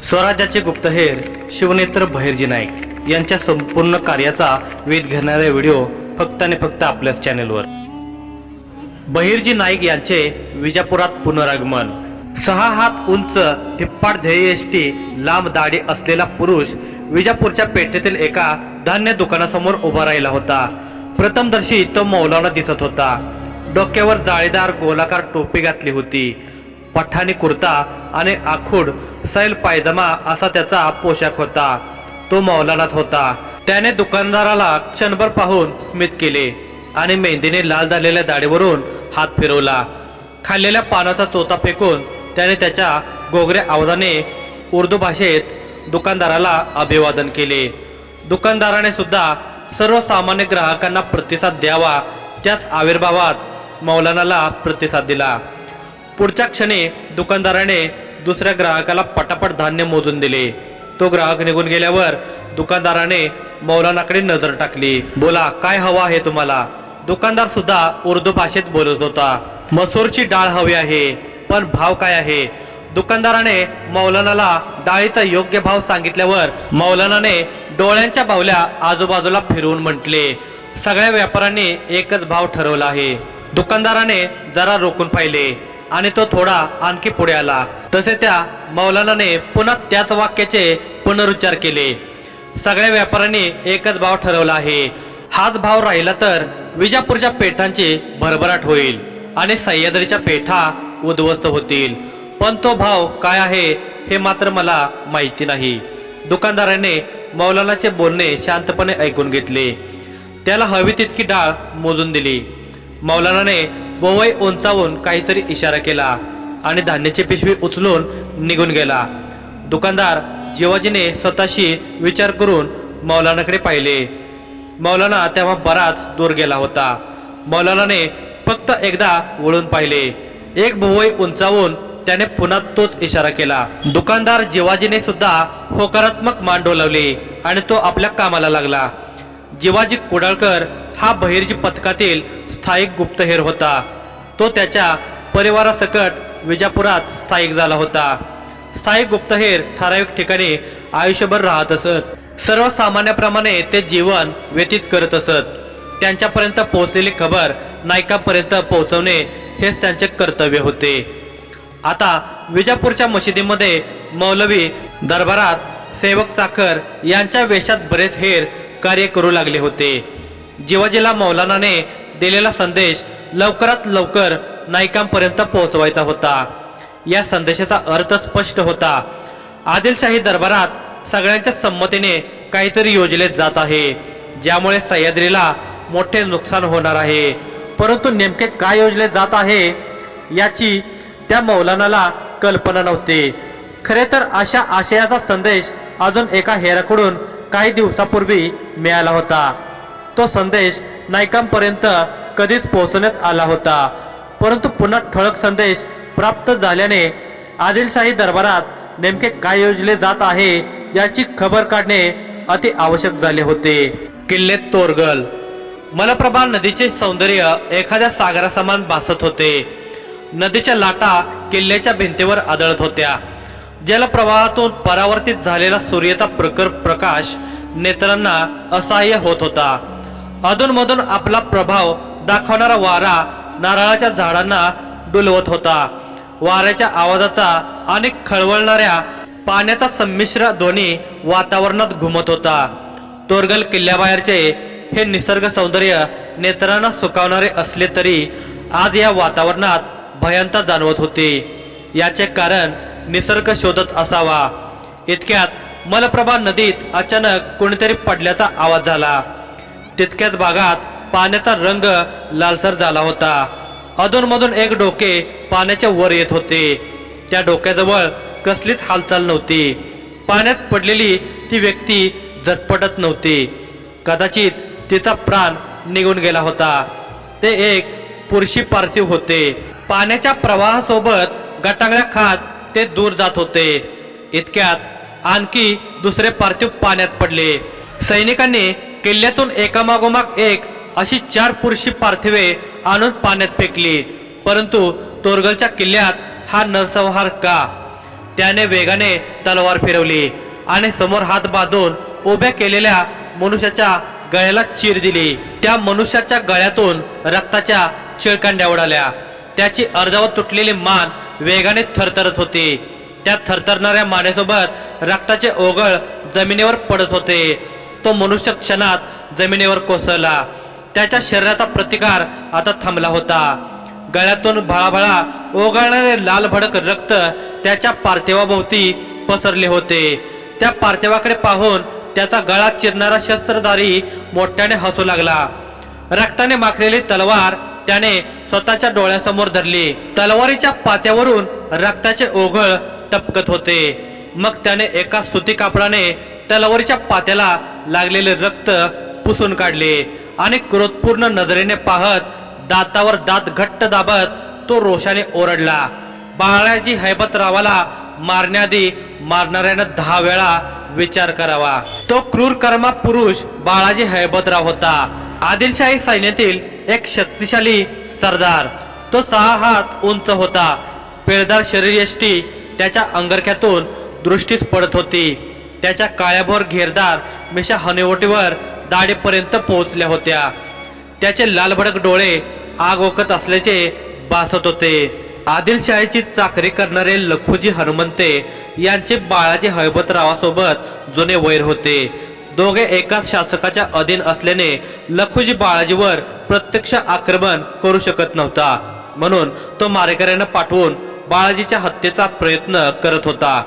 स्वराज्याचे गुप्तहेर शिवनेत्र बहिर्जी नाईक यांच्या संपूर्ण कार्याचा वेध घेणारे व्हिडिओ फक्त आणि फक्त आपल्याच चॅनेलवर। बहिर्जी नाईक यांचे विजापुरात पुनरागमन। 6 हात उंच धिप्पाड ध्येयष्टी लांब दाढी असलेला पुरुष विजापूरच्या पेठेतील एका धान्य दुकानासमोर उभा राहिला होता। प्रथमदर्शी तो मौलाना दिसत होता। डोक्यावर जाळीदार गोलाकार टोपी घातली होती। पठाणी कुर्ता आणि आखूड सैल पायजमा असा त्याचा पोशाख होता। तो मौलानाच होता। त्याने दुकानदाराला क्षणभर पाहून स्मित केले आणि मेहंदीने लाल झालेल्या दाढीवरून हात फिरवला। खाल्लेल्या पानाचा चोथा फेकून त्याने त्याच्या गोगऱ्या आवाजाने उर्दू भाषेत दुकानदाराला अभिवादन केले। दुकानदाराने सुद्धा सर्वसामान्य ग्राहकांना प्रतिसाद द्यावा त्याच आविर्भावात मौलानाला प्रतिसाद दिला। पुढच्या क्षणी दुकानदाराने दुसऱ्या ग्राहकाला पटापट धान्य मोजून दिले। तो ग्राहक निघून गेल्यावर दुकानदाराने मौलानाकडे नजर टाकली। बोला, काय हवं आहे तुम्हाला? दुकानदार सुद्धा उर्दू भाषेत बोलत होता। मसूरची डाळ हवी आहे, पण भाव काय आहे? दुकानदाराने मौलानाला डाळीचा योग्य भाव सांगितल्यावर मौलानाने डोळ्यांच्या बावल्या आजूबाजूला फिरवून म्हटले, सगळ्या व्यापाऱ्यांनी एकच भाव ठरवला आहे। दुकानदाराने जरा रोखून पाहिले आणि तो थोडा आणखी पुढे आला। तसे त्या मौलानाने पुन्हा त्याच वाक्याचे पुनरुच्चार केले, सगळ्या व्यापाऱ्यांनी एकच भाव ठरवला आहे। हाच भाव राहिला तर विजापूरच्या पेठांची भरभराट होईल आणि सह्याद्रीच्या पेठा उद्ध्वस्त होतील, पण तो भाव काय आहे हे मात्र मला माहिती नाही। दुकानदाराने मौलानाचे बोलणे शांतपणे ऐकून घेतले। त्याला हवी तितकी डाळ मोजून दिली। मौलानाने बोवई उंचावून काहीतरी इशारा केला आणि धान्याची पिशवी उचलून निघून गेला। दुकानदार जिवाजीने स्वतःशी विचार करून मौलानाकडे पाहिले। मौलाना तेव्हा बराच दूर गेला होता। मौलानाने फक्त एकदा वळून पाहिले। एक भुवई उंचावून त्याने पुन्हा तोच इशारा केला। दुकानदार जिवाजीने सुद्धा होकारात्मक मान डोलावली आणि तो आपल्या कामाला लागला। जिवाजी कुडाळकर हा बहिर्जी पथकातील स्थायिक गुप्तहेर होता। तो त्याच्या परिवारासकट विजापुरात स्थायिक झाला होता। स्थायिक गुप्तहेर ठराविक ठिकाणी आयुष्यभर राहत असत। सर्वसामान्याप्रमाणे ते जीवन व्यतीत करत असत। त्यांच्यापर्यंत पोहोचलेली खबर नायकांपर्यंत पोहोचवणे हेच त्यांचे कर्तव्य होते। आता विजापूरच्या मशिदीमध्ये मौलवी दरबारात सेवक चाकर यांच्या वेशात बरेच हेर कार्य करू लागले होते। जिवाजीला मौलानाने दिलेला संदेश लवकरात लवकर नायकांपर्यंत पोहोचवायचा होता। या संदेशाचा अर्थ स्पष्ट होता। आदिलशाही दरबारात सगळ्यांच्या संमतीने काहीतरी योजले जात आहे, ज्यामुळे सह्याद्रीला मोठे नुकसान होणार आहे। परंतु नेमके काय योजले जात आहे याची त्या मौलानाला कल्पना नव्हती। खरे तर अशा आशयाचा संदेश अजून एका हेराकडून काही दिवसापूर्वी मिळाला होता। तो संदेश नायकांपर्यंत कधीच पोहोचण्यात आला होता, परंतु पुन्हा ठळक संदेश प्राप्त झाल्याने आदिलशाही दरबारात नेमके काय योजले जात आहे याची खबर काढणे अति आवश्यक झाले होते। किल्ले तोरगल। मलप्रभा नदीचे सौंदर्य एखाद्या सागरासमान भासत होते। नदीच्या लाटा किल्ल्याच्या भिंतीवर आदळत होत्या। जलप्रवाहातून परावर्तित झालेला सूर्याचा प्रखर प्रकाश नेत्रांना असह्य होत होता। अधूनमधून आपला प्रभाव दाखवणारा वारा नारळाच्या झाडांना डुलवत होता। वाऱ्याच्या आवाजाचा आणि खळवळणाऱ्या पाण्याचा संमिश्र ध्वनी वातावरणात घुमत होता। तोरगल किल्ल्याबाहेरचे हे निसर्ग सौंदर्य नेत्रांना सुखावणारे असले तरी आज या वातावरणात भयांता जाणवत होते। याचे कारण निसर्ग शोधत असावा। इतक्यात मलप्रभा नदीत अचानक कोणीतरी पडल्याचा आवाज झाला। तितक्याच भागात पाण्याचा रंग लालसर झाला होता। अधूनमधून एक डोके पाण्याच्या वर येत होते। त्या डोक्याजवळ कसलीच हालचाल नव्हती। पाण्यात पडलेली ती व्यक्ती झटपटत नव्हती। कदाचित तिचा प्राण निघून गेला होता। ते एक पुरुषी पार्थिव होते। पाण्याच्या प्रवाहासोबत गटांगळ्या खात ते दूर जात होते। इतक्यात आणखी दुसरे पार्थिव पाण्यात पडले। सैनिकांनी किल्ल्यातून एकामागोमाग एक अशी 4 पुरुषी पार्थिवे आणून पाण्यात फेकली, परंतु तोरगलच्या किल्ल्यात हा नरसंहार का? त्याने वेगाने तलवार फिरवली आणि समोर हात बांधून उभ्या केलेल्या मनुष्याच्या गळ्याला चीर दिली। त्या मनुष्याच्या गळ्यातून रक्ताच्या चिळकांड्या उडाल्या। त्याची अर्धवट तुटलेली मान वेगाने थरथरत होती। त्या थरथरणाऱ्या मानेसोबत रक्ताचे ओघळ जमिनीवर पडत होते। तो मनुष्य क्षणात जमिनीवर कोसळला। त्याच्या शरीराचा प्रतिकार आता थांबला होता। गळ्यातून भळाभळा ओघळणारे लाल भडक रक्त त्याच्या पार्थिवाभोवती पसरले होते। त्या पार्थिवाकडे पाहून त्याचा गळा चिरणारा शस्त्रधारी मोठ्याने हसू लागला। रक्ताने माखलेली तलवार त्याने स्वतःच्या डोळ्यासमोर धरली। तलवारीच्या पात्यावरून रक्ताचे ओघळ टपकत होते। मग त्याने एका सुती कापडाने तलवारीच्या पात्याला लागलेले रक्त पुसून काढले आणि क्रोधपूर्ण नजरेने पाहत दातावर दात घट्ट दाबत तो रोषाने ओरडला। बाळाजी हैबतरावाला मारण्याआधी मारणाऱ्यानं 10 वेळा विचार करावा। तो क्रूर कर्मा पुरुष बाळाजी हैबतराव होता। आदिलशाही सैन्यातील एक शक्तिशाली सरदार। तो 6 हात उंच होता। पेळदार शरीरयष्टी त्याच्या अंगरख्यातून दृष्टीस पडत होती। त्याच्या काळ्याभोर घेरदार मिशा हनुवटीवर दाढीपर्यंत पोहोचल्या होत्या। त्याचे लालभडक डोळे आग ओकत असल्याचे भासत होते। आदिलशाहीची चाकरी करणारे लखुजी हनुमंते यांचे बाळाजी हैबतरावासोबत जुने वैर होते। दोघे एकाच शासकाच्या अधीन असल्याने लखुजी बाळाजीवर प्रत्यक्ष आक्रमण करू शकत नव्हता। म्हणून तो मारेकऱ्यांना पाठवून बाळाजीच्या हत्येचा प्रयत्न करत होता।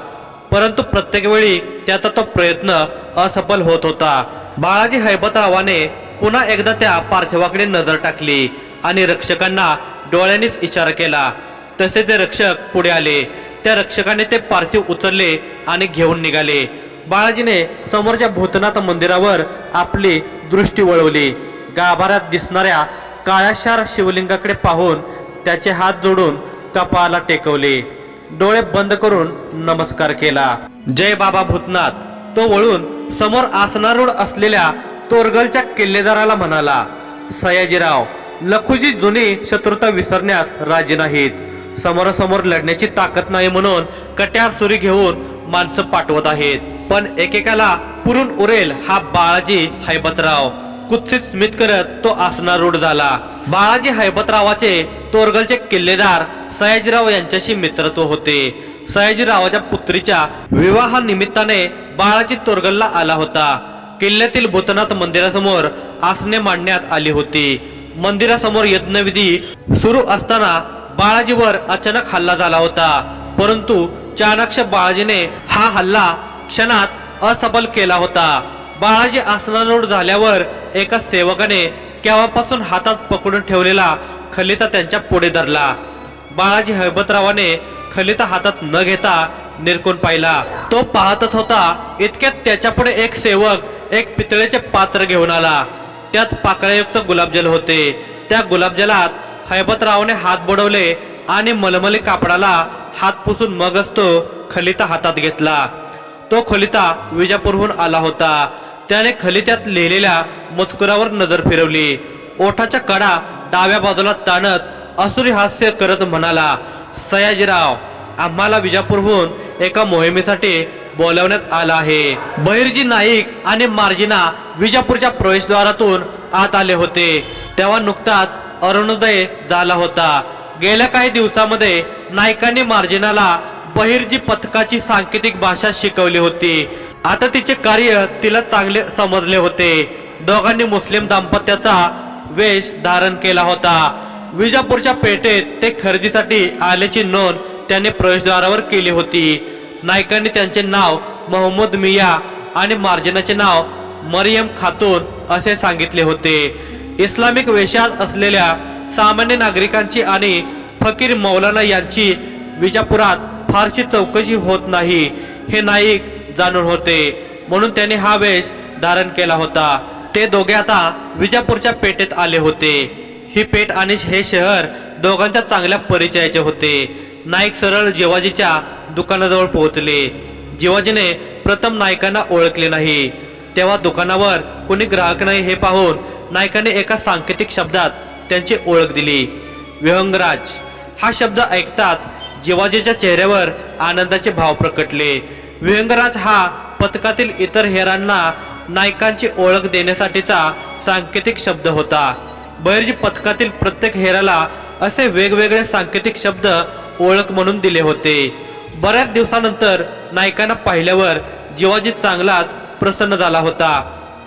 परंतु प्रत्येक वेळी त्याचा तो प्रयत्न असफल होत होता। बाळाजी हैबतरावाने पुन्हा एकदा त्या पार्थिवाकडे नजर टाकली आणि रक्षकांना डोळ्यांनीच इशारा केला। तसे ते रक्षक पुढे आले। त्या रक्षकाने ते पार्थिव उचलले आणि घेऊन निघाले। बाळाजीने समोरच्या भूतनाथ मंदिरावर आपली दृष्टी वळवली। गाभाऱ्यात दिसणाऱ्या काळ्याशार शिवलिंगाकडे पाहून त्याचे हात जोडून कपाळाला टेकवले। डोळे बंद करून नमस्कार केला। जय बाबा भूतनाथ। तो वळून समोर आसनारूढ असलेल्या तोरगलच्या किल्लेदाराला म्हणाला, सयाजीराव, लखुजी जुनी शत्रुता विसरण्यास राजी नाहीत। समोरासमोर लढण्याची ताकद नाही म्हणून कट्यार सुरी घेऊन माणसं पाठवत आहेत। पण एकेकाला पुरून उरेल हा बाळाजी हैबतराव। कुत्सित स्मित करत तो आसनारूढ झाला। बाळाजी हैबतरावाचे तोरगलचे किल्लेदार सयाजीराव यांच्याशी मित्रत्व होते। सयाजीरावाच्या पुत्रीच्या विवाहानिमित्ताने बाळाजी तोरगलला आला होता। किल्ल्यातील भूतनाथ मंदिरासमोर आसने मांडण्यात आली होती। मंदिरासमोर यज्ञविधी सुरू असताना बाळाजीवर अचानक हल्ला झाला होता। परंतु चाणक्य बाळाजीने हा हल्ला क्षणात असफल केला होता। बाळाजी आसनारूढ झाल्यावर एका सेवकाने केव्हापासून हातात पकडून ठेवलेला खलिता त्यांच्या पुढे धरला। बाळाजी हैबतरावाने खलिता हातात न घेता निरखून पाहिला। तो पाहतच होता इतक्यात त्याच्यापुढे एक सेवक एक पितळेचे पात्र घेऊन आला। त्यात पाकळ्यायुक्त गुलाबजल होते। त्या गुलाबजलात हैबतरावाने हात बुडवले आणि मलमली कापडाला हात पुसून मगच तो खलिता हातात घेतला। तो खलिता विजापूरहून आला होता। त्याने खलित्यात लिहिलेल्या मजकुरावर नजर फिरवली। ओठाच्या कडा डाव्या बाजूला ताणत असुरी हास्य करत म्हणाला, सयाजीराव, आम्हाला विजापूरहून एका मोहिमेसाठी बोलावण्यात आला आहे। बहिर्जी नाईक आणि मार्जिना विजापूरच्या प्रवेशद्वारातून आत आले होते। तेव्हा नुकताच अरुणोदय झाला होता। गेल्या काही दिवसांमध्ये नाईकांनी मार्जिनाला बहिर्जी पथकाची सांकेतिक भाषा शिकवली होती। आता तिचे कार्य तिला चांगले समजले होते। दोघांनी मुस्लिम दाम्पत्याचा वेश धारण केला होता। विजापूरच्या पेठेत ते खरेदीसाठी आल्याची नोंद त्याने प्रवेशद्वारावर केली होती। नाईकांनी त्यांचे नाव मोहम्मद मिया आणि मार्जिनाचे नाव मरियम खातून असे सांगितले होते। इस्लामिक वेशात असलेल्या सामान्य नागरिकांची आणि फकीर मौलाना यांची विजापुरात फारशी चौकशी होत नाही हे नाईक जाणून होते। म्हणून त्यांनी हा वेश धारण केला होता। ते दोघे आता विजापूरच्या पेठेत आले होते। ही पेठ आणि हे शहर दोघांच्या चांगल्या परिचयाचे होते। नाईक सरळ जिवाजीच्या दुकानाजवळ पोहोचले। जिवाजीने प्रथम नाईकांना ओळखले नाही। तेव्हा दुकानावर कोणी ग्राहक नाही हे पाहून नाईकाने एका सांकेतिक शब्दात त्यांची ओळख दिली, विहंगराज। हा शब्द ऐकताच जिवाजीच्या चेहऱ्यावर आनंदाचे भाव प्रकटले. विहंगराज हा पथकातील इतर हेरांना नायकांची ओळख देण्यासाठीचा सांकेतिक शब्द होता. बहिर्जी पथकातील प्रत्येक हेराला असे वेगवेगळे सांकेतिक शब्द ओळख म्हणून दिले होते. बऱ्याच दिवसानंतर नायकांना पाहिल्यावर जिवाजी चांगलाच प्रसन्न झाला होता,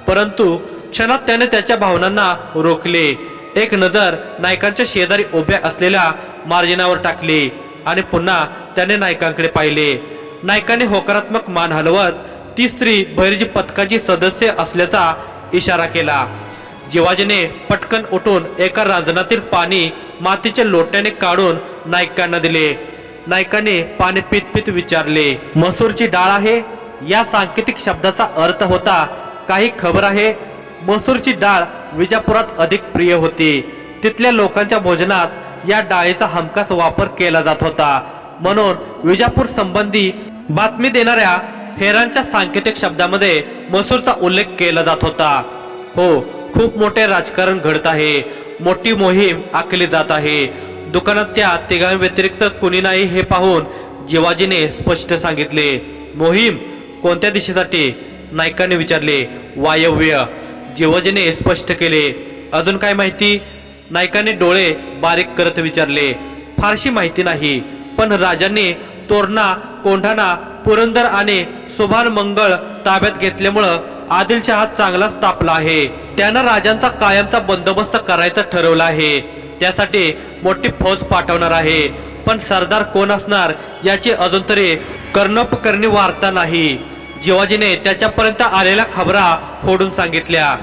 परंतु क्षणात त्याने त्याच्या भावनांना रोखले. एक नजर नायकांच्या शेजारी उभ्या असलेल्या मार्जिनावर टाकली आणि पुन्हा त्याने नायकांकडे पाहिले. नायकाने होकारात्मक मान हलवत ती स्त्री बहिर्जी पथकाची सदस्य असल्याचा इशारा केला. जिवाजीने पटकन उठून एका रांजणातील पाणी मातीच्या लोट्याने काढून नायकांना दिले. नायकाने पाणी पित पित विचारले, मसूरची डाळ आहे? या सांकेतिक शब्दाचा अर्थ होता, काही खबर आहे? मसूरची डाळ विजापुरात अधिक प्रिय होती. तिथल्या लोकांच्या भोजनात या डाळीचा हमखास वापर केला जात होता, म्हणून विजापूर संबंधी बातमी देणाऱ्या हेरांच्या सांकेतिक शब्दामध्ये मसूरचा उल्लेख केला जात होता. हो, खूप मोठे राजकारण घडत आहे, मोठी मोहीम आखली जात आहे. दुकानात त्या तिघांव्यतिरिक्त कुणी नाही हे पाहून जिवाजीने स्पष्ट सांगितले. मोहीम कोणत्या दिशेसाठी? नायकाने विचारले. वायव्य, जिवाजीने स्पष्ट केले. अजून काय माहिती? नायकाने डोळे बारीक करत विचारले. फारशी माहिती नाही, पण राजांनी तोरणा, कोंढाणा, पुरंदर आणि सुभान मंगळ ताब्यात घेतल्यामुळं आदिलशहा चांगलाच तापला आहे. त्यानं राजांचा कायमचा बंदोबस्त करायचा ठरवला आहे. त्यासाठी मोठी फौज पाठवणार आहे, पण सरदार कोण असणार याची अजून तरी कर्णोपकर्णी वार्ता नाही. जिवाजीने त्याच्यापर्यंत आलेल्या खबरा फोडून सांगितल्या.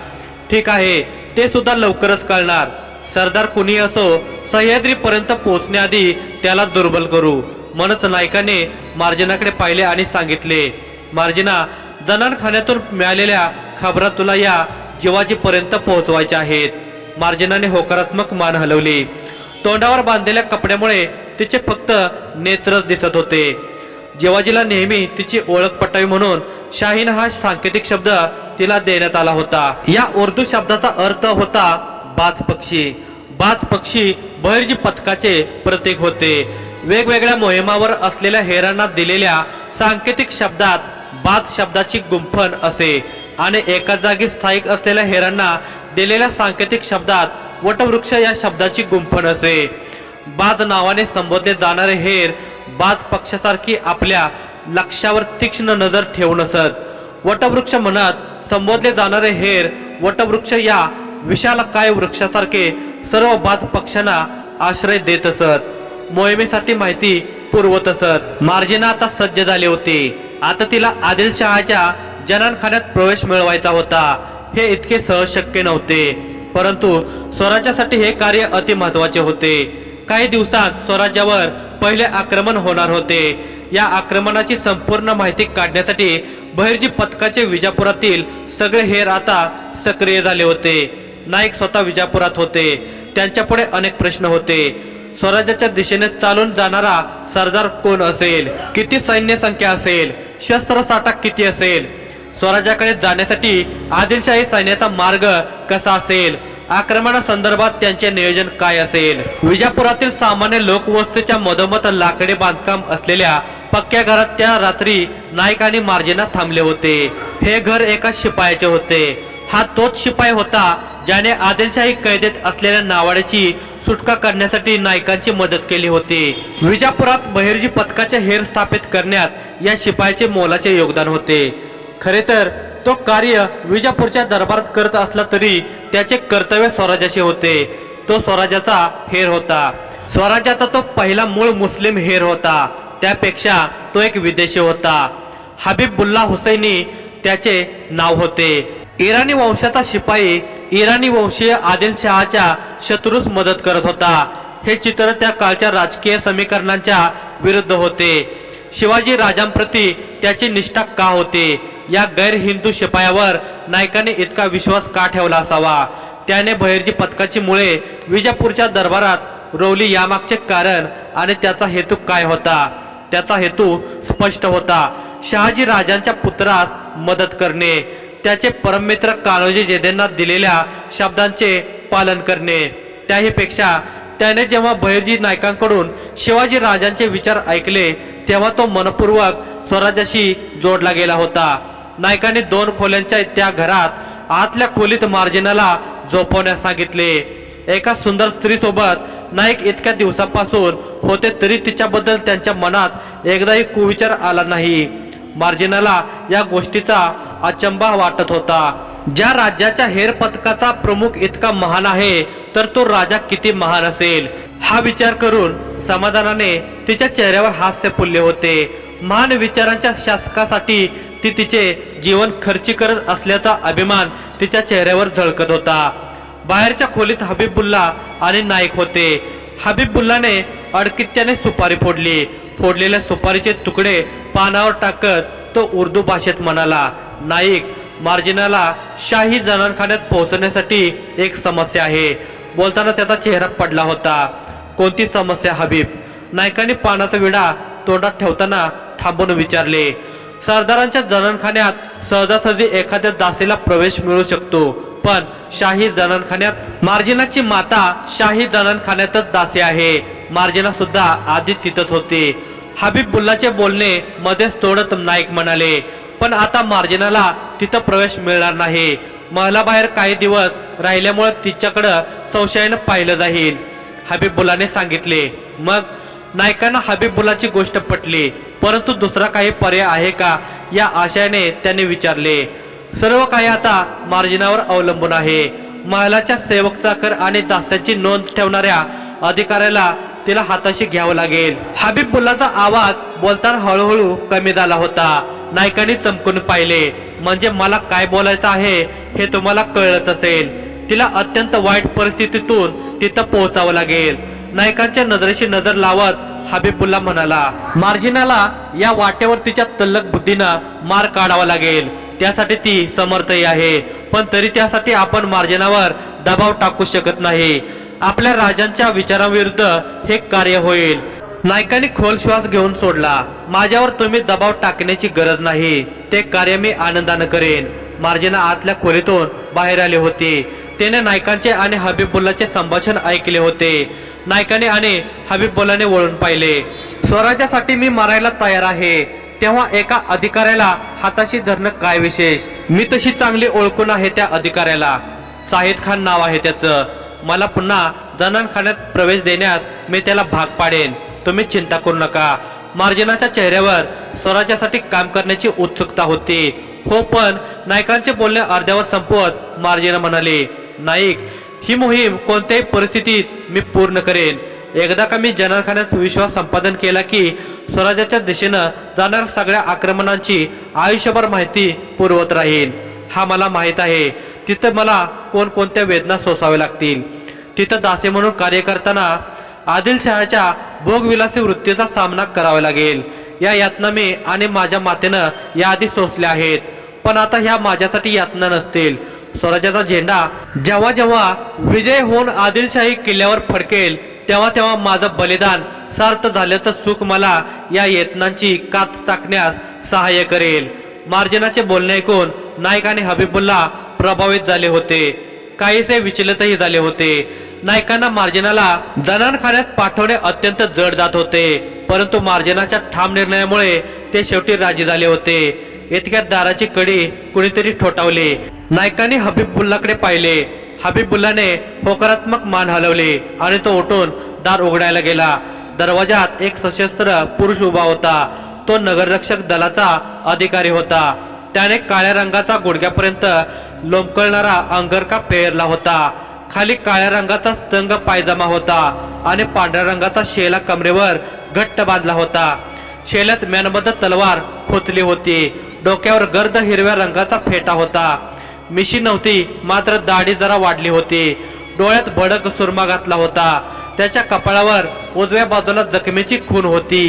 ठीक आहे, ते सुद्धा लवकरच कळणार. सरदार कुणी असो, सह्याद्रीपर्यंत पोहोचण्याआधी त्याला दुर्बल करू, म्हणत नायकाने मार्जिनाकडे पाहिले आणि सांगितले. मार्जिना, जनानखान्यातून मिळालेल्या खबरा तुला या जिवाजीपर्यंत पोहोचवायच्या आहेत. मार्जिनाने होकारात्मक मान हलवली. तोंडावर बांधलेल्या कपड्यामुळे तिचे फक्त नेत्रच दिसत होते. जिवाजीला नेहमी तिची ओळख पटावी म्हणून शाहीन हा सांकेतिक शब्द तिला देण्यात आला होता. या उर्दू शब्दाचा अर्थ होता बाज पक्षी. बाज पक्षी बहिर्जी पथकाचे प्रतीक होते. वेगवेगळ्या मोहिमावर असलेल्या हेरांना दिलेल्या सांकेतिक शब्दात बाज शब्दाची गुंफण असे आणि एका जागी स्थायिक असलेल्या हेरांना दिलेल्या सांकेतिक शब्दात वटवृक्ष या शब्दाची गुंफण असे. बाज नावाने संबोधले जाणारे हेर बाज पक्षासारखी आपल्या लक्ष्यावर तीक्ष्ण नजर ठेवून असत. वटवृक्ष म्हणत संबोधले जाणारे हेर वटवृक्ष या विशालकाय वृक्षासारखे सर्व बाज पक्षांना आश्रय देत असत. मोहिमेसाठी माहिती पुरवत असत. मार्जिना आता सज्ज झाले होते. आता तिला आदिलशहाच्या जनानखान्यात प्रवेश मिळवायचा होता. हे इतके सहज शक्य नव्हते, परंतु स्वराज्यासाठी हे कार्य अति महत्वाचे होते. काही दिवसात स्वराज्यावर पहिले आक्रमण होणार होते. या आक्रमणाची संपूर्ण माहिती काढण्यासाठी बहिर्जी पथकाचे विजापुरातील सगळे हेर आता सक्रिय झाले होते. नाईक स्वतः विजापुरात होते. त्यांच्यापुढे अनेक प्रश्न होते. स्वराज्याच्या दिशेने चालून जाणारा सरदार कोण असेल? किती सैन्य संख्या असेल? शस्त्रसाठा किती असेल? स्वराज्याकडे जाण्यासाठी आदिलशाही सैन्याचा मार्ग कसा असेल? आक्रमणासंदर्भात त्यांचे नियोजन काय असेल? विजापुरातील सामान्य लोकवस्तीच्या मधोमध लाकडी बांधकाम असलेल्या पक्क्या घरात त्या रात्री नाईक आणि मार्जिना थांबले होते. हे घर एका शिपायाचे होते. हा तोच शिपाई होता ज्याने आदिलशाही कैदेत असलेल्या नावाड्याची सुटका करण्यासाठी नायकांची मदत केली होती. विजापुरात बहिर्जी पथकाचे हेर स्थापित करण्यात या शिपायाचे मोलाचे योगदान होते. खरे तर तो कार्य विजापूरच्या दरबारात करत असला तरी त्याचे कर्तव्य स्वराज्याचे होते. तो स्वराज्याचा हेर होता. स्वराज्याचा तो पहिला मूळ मुस्लिम हेर होता. त्यापेक्षा तो एक विदेशी होता. हबीबुल्ला हुसैनी त्याचे नाव होते. इराणी वंशाचा शिपाई इराणी वंशीय आदिलशहाच्या शत्रूस मदत करत होता. हे चित्र त्या काळच्या राजकीय समीकरणांच्या विरुद्ध होते. शिवाजी राजांप्रती त्याची निष्ठा का होती? या गैर हिंदू शिपायावर नायकाने इतका विश्वास का ठेवला असावा? त्याने बहिर्जी पथकाची मुळे विजापूरच्या दरबारात रोवली यामागचे कारण आणि त्याचा हेतू काय होता? त्याचा हेतू स्पष्ट होता. शहाजी राजांच्या पुत्रास मदत करणे, त्याचे परममित्र कान्होजी जेधेंना दिलेल्या शब्दांचे पालन करणे. त्याहीपेक्षा त्याने जेव्हा बहिर्जी नाईकांकडून शिवाजी राजांचे विचार ऐकले तेव्हा तो मनपूर्वक स्वराज्याशी जोडला गेला होता. नाईकांनी 2 खोल्यांच्या त्या घरात आतल्या खोलीत मार्जिनाला झोपवण्यास सांगितले. एका सुंदर स्त्रीसोबत नाईक इतक्या दिवसापासून होते तरी तिच्याबद्दल त्यांच्या मनात एकदाही कुविचार आला नाही. मार्जिनाला या गोष्टीचा अचंबा वाटत होता. ज्या राज्याच्या हेर पथकाचा प्रमुख इतका महान आहे तर तो राजा किती महान असेल हा विचार करून समाधानाने तिच्या चेहऱ्यावर हास्य फुलले होते. महान विचारांच्या शासकासाठी ती तिचे जीवन खर्ची करत असल्याचा अभिमान तिच्या चेहऱ्यावर झळकत होता. बाहेरच्या खोलीत हबीबुल्ला आणि नाईक होते. हबीबुल्लाने अडकित्याने सुपारी फोडली. फोडलेल्या सुपारीचे तुकडे पानावर टाकत तो उर्दू भाषेत म्हणाला, नाईक, मार्जिनाला शाही जनानखान्यात पोहोचण्यासाठी एक समस्या आहे. बोलताना त्याचा चेहरा पडला होता. कोणती समस्या हबीब? नाईकांनी पानाचा विडा तोंडात ठेवताना थांबून विचारले. सरदारांच्या जनानखान्यात सहजासहजी एखाद्या दासीला प्रवेश मिळू शकतो, पण शाही जनानखान्यात मार्जिनाची माता शाही जनानखान्यातच दासी आहे. मार्जिना सुद्धा आधी तिथंच होती. हबीबुल्लाचे बोलणे मध्येच तोडत नाईक म्हणाले, पण आता मार्जिनाला तिथं प्रवेश मिळणार नाही. महलाबाहेर काही दिवस राहिल्यामुळे तिच्याकडं संशयानं पाहिलं जाईल, हबीबुल्लाने सांगितले. मग नाईकांना हबीबुल्लाची गोष्ट पटली, परंतु दुसरा काही पर्याय आहे का या आशयाने त्यांनी विचारले. सर्व काही आता मार्जिनावर अवलंबून आहे. महलाच्या सेवक चाकर आणि दास्यांची नोंद ठेवणाऱ्या अधिकाऱ्याला तिला हाताशी घ्यावं लागेल. हबीबुल्लाचा आवाज बोलताना हळूहळू कमी झाला होता. नाईकांनी चमकून पाहिले. म्हणजे मला काय बोलायचं आहे हे तुम्हाला कळत असेल. तिला अत्यंत वाईट परिस्थितीतून तिथं पोहोचावं लागेल. नाईकांच्या नजरेशी नजर लावत हबीबुल्ला म्हणाला, मार्जिनाला या वाटेवर तिच्या तल्लख बुद्धीनं मार काढावा लागेल. त्यासाठी ती समर्थही आहे, पण तरी त्यासाठी आपण मार्जिनावर दबाव टाकू शकत नाही. आपल्या राजांच्या विचारांविरुद्ध हे कार्य होईल. नाईकांनी खोल श्वास घेऊन सोडला. माझ्यावर तुम्ही दबाव टाकण्याची गरज नाही. ते कार्य मी आनंदानं करेन. मार्जिना आतल्या खोलीतून बाहेर आली होती. तिने नाईकांचे आणि हबीबुल्लाचे संभाषण ऐकले होते. नाईकाने आणि हबीबुल्लाने वळून पाहिले. स्वराज्यासाठी मी मरायला तयार आहे. तेव्हा एका अधिकाऱ्याला हाताशी धरणं काय विशेष? मी तशी चांगली ओळखून आहे त्या अधिकाऱ्याला. शाहिद खान नाव आहे त्याचं. मला पुन्हा जनानखान्यात प्रवेश देण्यास मी त्याला भाग पाडेन. तुम्ही चिंता करू नका. मार्जिनाच्या चेहऱ्यावर स्वराज्यासाठी काम करण्याची उत्सुकता होती. हो, पण नाईकांचे बोलणे अर्ध्यावर संपवत मार्जिना म्हणाले, नाईक, ही मोहीम कोणत्याही परिस्थितीत मी पूर्ण करेन. एकदा का मी जनानखान्यात विश्वास संपादन केला की स्वराज्याच्या दिशेनं जाणाऱ्या सगळ्या आक्रमणांची आयुष्यभर माहिती पुरवत राहीन. हा मला माहीत आहे. तिथं मला कोणकोणत्या वेदना सोसाव्या लागतील. तिथं दासी म्हणून कार्य करताना आदिलशहाच्या भोगविलासी वृत्तीचा सामना करावा लागेल. या यातना मी आणि माझ्या मातेनं याआधी सोसल्या आहेत, पण आता ह्या माझ्यासाठी यातना नसतील. स्वराज्याचा झेंडा जेव्हा जेव्हा विजय होऊन आदिलशाही किल्ल्यावर फडकेल तेव्हा तेव्हा माझं बलिदान सार्थ झाल्याचं सुख मला या यातनांची कात टाकण्यास सहाय्य करेल. मार्जिनाचे बोलणे ऐकून नाईक आणि हबीबुल्ला प्रभावित झाले होते. काहीसे विचलितही झाले होते. नाईकांना मार्जिनाला जनानखान्यात पाठवणे अत्यंत जड जात होते, परंतु मार्जिनाच्या ठाम निर्णयामुळे ते शेवटी राजी झाले होते. इतक्यात दाराची कडी कुणीतरी ठोठावली. नाईकांनी हबीबुल्लाकडे पाहिले. हबीबुल्लाने होकारात्मक मान हलवले आणि तो उठून दार उघडायला गेला. दरवाजात एक सशस्त्र पुरुष उभा होता. तो नगररक्षक दलाचा अधिकारी होता. त्याने काळ्या रंगाचा गुडघ्यापर्यंत लोंबकळणारा अंगरखा पेरला होता. खाली काळ्या रंगाचा स्तंग पायजमा होता आणि पांढऱ्या रंगाचा शेला कमरेवर घट्ट बांधला होता. शेल्यात म्यानबद्ध तलवार खोचली होती. डोक्यावर गर्द हिरव्या रंगाचा फेटा होता. मिशी नव्हती, मात्र दाढी जरा वाढली होती. डोळ्यात भडक सुरमा घातला होता. त्याच्या कपाळावर उजव्या बाजूला जखमेची खून होती.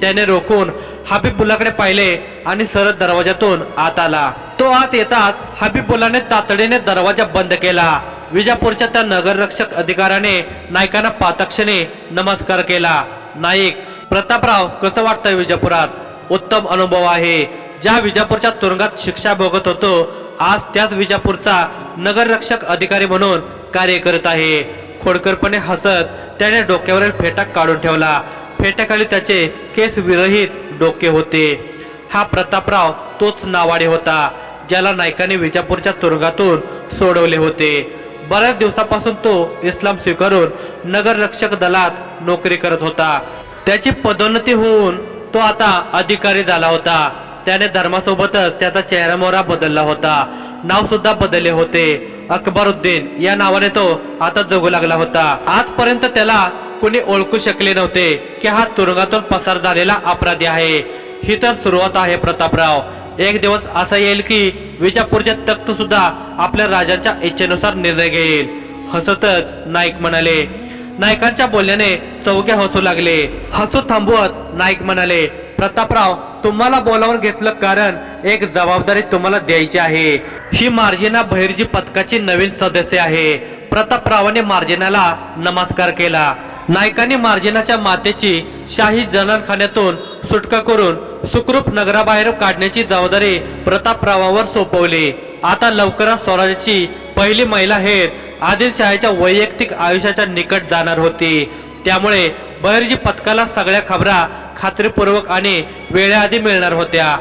त्याने रोखून हबीबुल्लाकडे पाहिले आणि सरळ दरवाजातून आत आला. तो आत येताच हबीबुल्लाने तातडीने दरवाजा बंद केला. विजापूरच्या त्या नगररक्षक अधिकाऱ्याने नाईकांना पातक्षणे नमस्कार केला. नाईक, प्रतापराव, कसं वाटतंय विजापुरात? उत्तम अनुभव आहे. ज्या विजापूरच्या तुरुंगात शिक्षा भोगत होतो आज त्याच विजापूरचा नगररक्षक अधिकारी म्हणून कार्य करत आहे. खोडकरपणे हसत त्याने डोक्यावरील फेटा काढून ठेवला. फेट्याखाली त्याचे केस विरहित डोके होते. हा प्रतापराव तोच नावाडे होता ज्याला नाईकांनी विजापूरच्या तुरुंगातून सोडवले होते. बऱ्याच दिवसापासून तो इस्लाम स्वीकारून नगररक्षक दलात नोकरी करत होता. त्याची पदोन्नती होऊन तो आता अधिकारी झाला होता. त्याने धर्मासोबतच त्याचा चेहरामोहरा बदलला होता. नाव सुद्धा बदलले होते. अकबरुद्दीन या नावाने तो आता जगू लागला होता. आजपर्यंत त्याला कोणी ओळखू शकले नव्हते की हा तुरुंगातून पसार झालेला अपराधी आहे. ही तर सुरुवात आहे प्रतापराव. एक दिवस असा येईल की विजापूरचे तख्त सुद्धा आपल्या राजांच्या इच्छेनुसार निर्णय घेईल. हसतच नाईक म्हणाले. नाईकांच्या बोलण्याने चौघे हसू लागले. हसू थांबवत नाईक म्हणाले, प्रतापराव तुम्हाला बोलावून घेतलं कारण एक जबाबदारी तुम्हाला द्यायची आहे. ही मार्जिना बहिर्जी पथकाची नवीन सदस्य आहे. प्रतापरावाने मार्जिनाला नमस्कार केला. नाईकांनी मार्जिनाच्या मातेची शाही जननखान्यातून सुटका करून सुखरूप नगराबाहेर काढण्याची जबाबदारी प्रतापरावावर सोपवली. आता लवकरच स्वराज्याची पहिली महिला हेर आदिलशाहीच्या वैयक्तिक आयुष्याच्या निकट जाणार होती. त्यामुळे बहिर्जी पथकाला सगळ्या खबरा खात्रीपूर्वक आणि वेळेआधी मिळणार होत्या.